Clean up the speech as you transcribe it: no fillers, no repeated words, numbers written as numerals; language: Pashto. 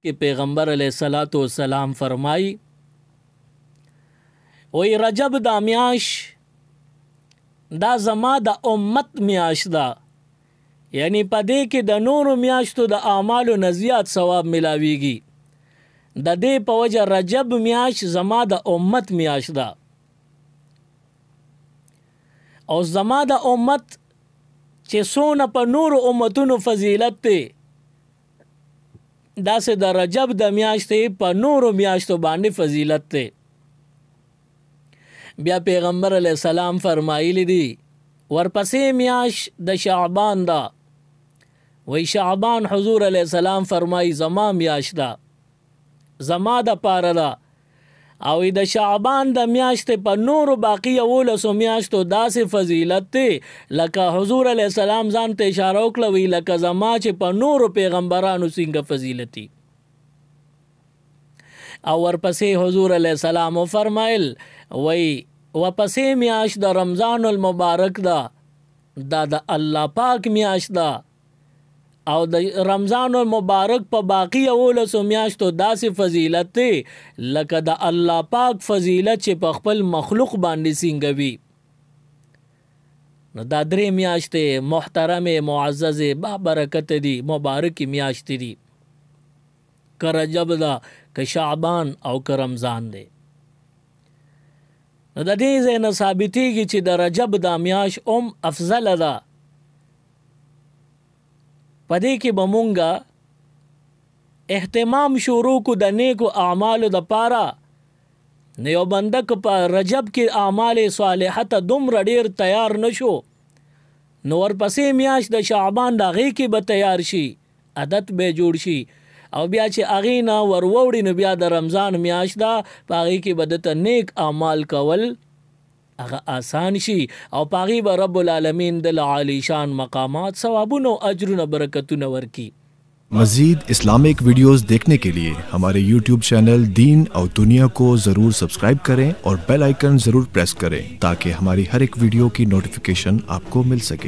कि पैगम्बर अलैहिस्सलातु वस्सलाम फरमाई वही रजब दा मियाश दा ज़मा दा उम्मत मियाश दा, यानी पदे के द नूर मियाशतु द आमालु नज़ियात सवाब मिलावीगी। द दे पवजा रजब मियाश ज़मा द उम्मत मियाश दा और ज़मा द उम्मत चे सोना पर नूर उम्मतुन फजीलत ते दा से द रजब द मियाशते पर नूर मियाशतो बांडे फजीलत ते। बिया पैगम्बर अलैहिस्सलाम फरमाइली दी वरपसे मियाश द शाबान दा, वही शाबान हुजूर अलैहिस्सलाम फरमाई ज़मा मियाश दा, ज़मा द पारा दा او د شعبان د میاشتې په نورو باقی 11 میاشتو داسې فضیلت دی لکه حضور علیه السلام ځان ته اشاره وکړه وی لکه زما چې په نورو پیغمبرانو څنګه فضیلتي. او ورپسې حضور علیه السلام فرمایل وی ورپسې میاشت د رمضان المبارک دا د الله پاک میاشت دا او د رمضان المبارک په باقی 11 میاشتو داسې فضیلت دی لکه د الله پاک فضیلت چې په خپل مخلوق باندې څنګه وي. نو دا درې میاشتې محترم معزز با برکت دي مبارک میاشتې دي، که رجب دا که شعبان او که رمضان دی. نو د دې ځای نه ثابتېږي چې د رجب دا میاش افضل ده. پدې کې به مونږه اهتمام شروع کو د نیکو اعمالو د پاره. نو یو بنده که په رجب کې اعمال صالحه ته دومره ډېر تیار نشو نو ورپسې میاشت د شعبان د هغې کې به تیار شي، عادت به جوړ شي او بیا چې هغې نه ورووړي نو بیا د رمضان میاشت ده په هغې کې به دته نیک اعمال کول هغه آسان شي او پاغي به رب العالمین د عالی شان مقامات ثوابونو اجرونو برکتونو ورکی. मजीद इस्लामिक वीडियोस देखने के लिए हमारे YouTube चैनल दीन और दुनिया को जरूर सब्सक्राइब करें और बेल आइकन जरूर प्रेस करें ताकि हमारी हर एक वीडियो की नोटिफिकेशन आपको मिल सके।